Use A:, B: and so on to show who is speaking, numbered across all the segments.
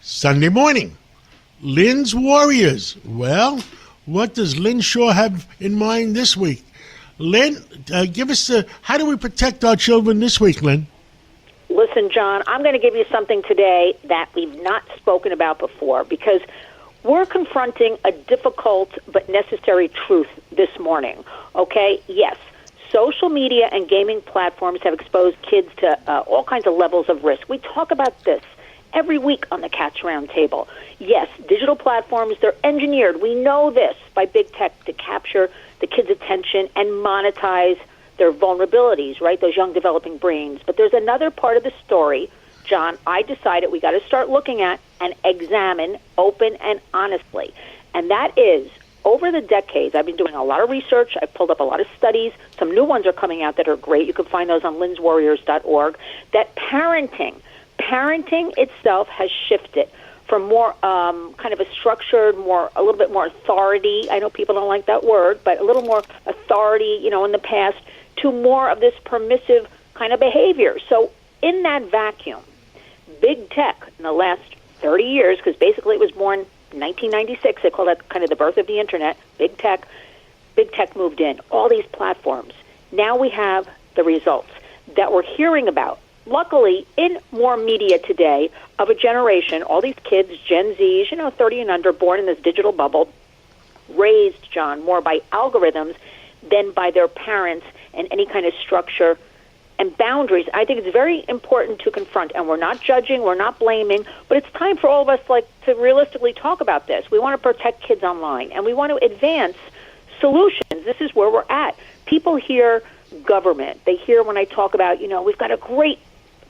A: Sunday morning. Lynn's Warriors. Well, what does Lynn Shaw have in mind this week? Lynn, give us how do we protect our children this week, Lynn?
B: Listen, John, I'm going to give you something today that we've not spoken about before because we're confronting a difficult but necessary truth this morning, okay? Yes, social media and gaming platforms have exposed kids to all kinds of levels of risk. We talk about this every week on the Cats Roundtable. Yes, digital platforms, they're engineered. We know this by big tech to capture the kids' attention and monetize their vulnerabilities, right, those young developing brains. But there's another part of the story, John, I decided we got to start looking at and examine open and honestly. And that is, over the decades, I've been doing a lot of research. I've pulled up a lot of studies. Some new ones are coming out that are great. You can find those on lynswarriors.org, that parenting itself has shifted from more kind of a structured, a little bit more authority. I know people don't like that word, but a little more authority, in the past, to more of this permissive kind of behavior. So in that vacuum, big tech in the last 30 years, because basically it was born in 1996, they call that kind of the birth of the internet, big tech moved in, all these platforms. Now we have the results that we're hearing about. Luckily, in more media today, of a generation, all these kids, Gen Zs, 30 and under, born in this digital bubble, raised, John, more by algorithms than by their parents and any kind of structure and boundaries. I think it's very important to confront, and we're not judging, we're not blaming, but it's time for all of us to realistically talk about this. We want to protect kids online, and we want to advance solutions. This is where we're at. People hear government. They hear when I talk about, we've got a great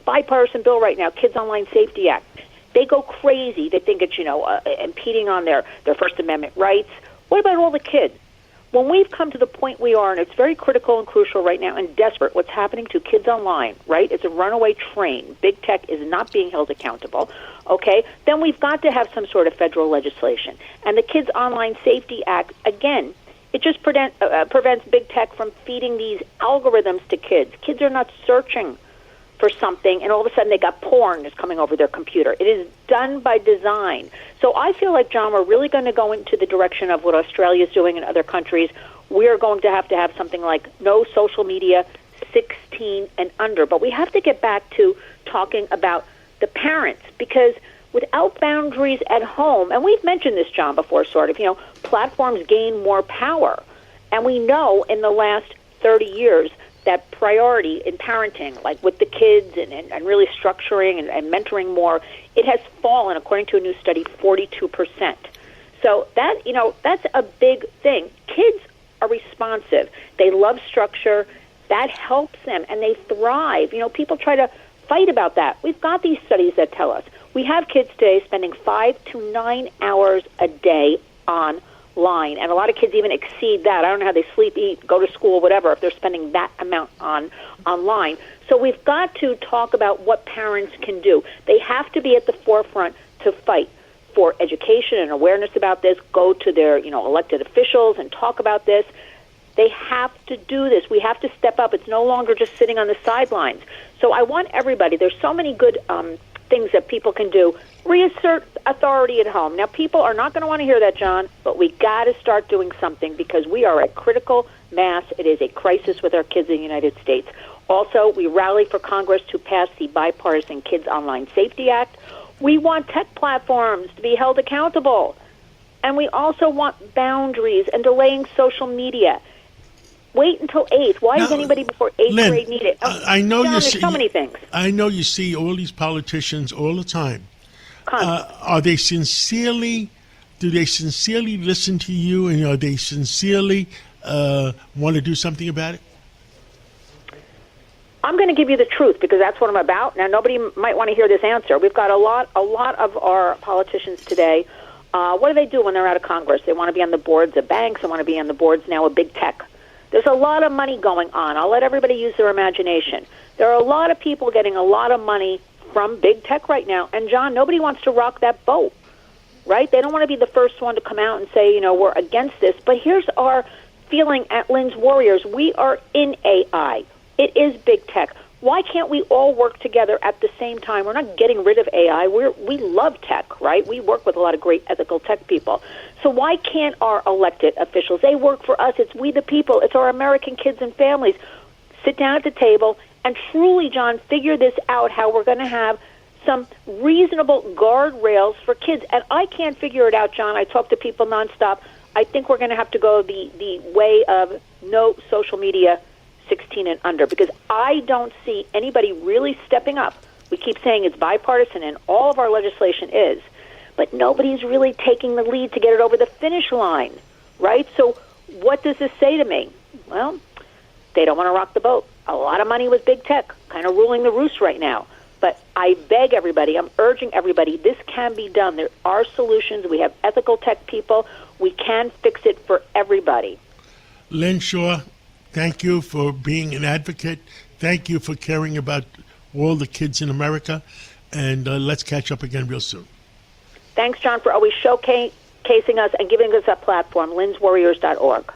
B: bipartisan bill right now, Kids Online Safety Act. They go crazy. They think it's, impeding on their First Amendment rights. What about all the kids? When we've come to the point we are, and it's very critical and crucial right now and desperate, what's happening to kids online, right? It's a runaway train. Big tech is not being held accountable, okay? Then we've got to have some sort of federal legislation. And the Kids Online Safety Act, again, it just prevents big tech from feeding these algorithms to kids. Kids are not searching for something, and all of a sudden they got porn that's coming over their computer. It is done by design. So I feel like, John, we're really going to go into the direction of what Australia is doing in other countries. We are going to have something like no social media 16 and under. But we have to get back to talking about the parents, because without boundaries at home, and we've mentioned this, John, before, sort of, platforms gain more power. And we know in the last 30 years that priority in parenting, like with the kids and really structuring and mentoring more, it has fallen, according to a new study, 42%. So that, that's a big thing. Kids are responsive. They love structure. That helps them, and they thrive. People try to fight about that. We've got these studies that tell us. We have kids today spending 5 to 9 hours a day online, and a lot of kids even exceed that. I don't know how they sleep, eat, go to school, whatever, if they're spending that amount online. So we've got to talk about what parents can do. They have to be at the forefront to fight for education and awareness about this, go to their elected officials and talk about this. They have to do this. We have to step up. It's no longer just sitting on the sidelines. So I want everybody, there's so many good things that people can do. Reassert authority at home. Now, people are not going to want to hear that, John, but we got to start doing something because we are at critical mass. It is a crisis with our kids in the United States. Also, we rally for Congress to pass the bipartisan Kids Online Safety Act. We want tech platforms to be held accountable. And we also want boundaries and delaying social media. Wait until 8th. Why does anybody before 8th grade need it?
A: I know
B: John, there's so many things.
A: I know you see all these politicians all the time. Do they sincerely listen to you, and are they sincerely want to do something about it?
B: I'm going to give you the truth because that's what I'm about. Now, nobody might want to hear this answer. We've got a lot of our politicians today. What do they do when they're out of Congress? They want to be on the boards of banks. They want to be on the boards now of big tech. There's a lot of money going on. I'll let everybody use their imagination. There are a lot of people getting a lot of money from big tech right now. And, John, nobody wants to rock that boat, right? They don't want to be the first one to come out and say, we're against this. But here's our feeling at Lynn's Warriors. We are in AI. It is big tech. Why can't we all work together at the same time? We're not getting rid of AI. We love tech, right? We work with a lot of great ethical tech people. So why can't our elected officials, they work for us, it's we the people, it's our American kids and families, sit down at the table and truly, John, figure this out, how we're going to have some reasonable guardrails for kids. And I can't figure it out, John. I talk to people nonstop. I think we're going to have to go the way of no social media 16 and under, because I don't see anybody really stepping up. We keep saying it's bipartisan, and all of our legislation is, but nobody's really taking the lead to get it over the finish line, right? So what does this say to me? Well, they don't want to rock the boat. A lot of money with big tech, kind of ruling the roost right now. But I beg everybody, I'm urging everybody, this can be done. There are solutions. We have ethical tech people. We can fix it for everybody.
A: Lynn Shaw, thank you for being an advocate. Thank you for caring about all the kids in America. And let's catch up again real soon.
B: Thanks, John, for always showcasing us and giving us a platform, lynswarriors.org.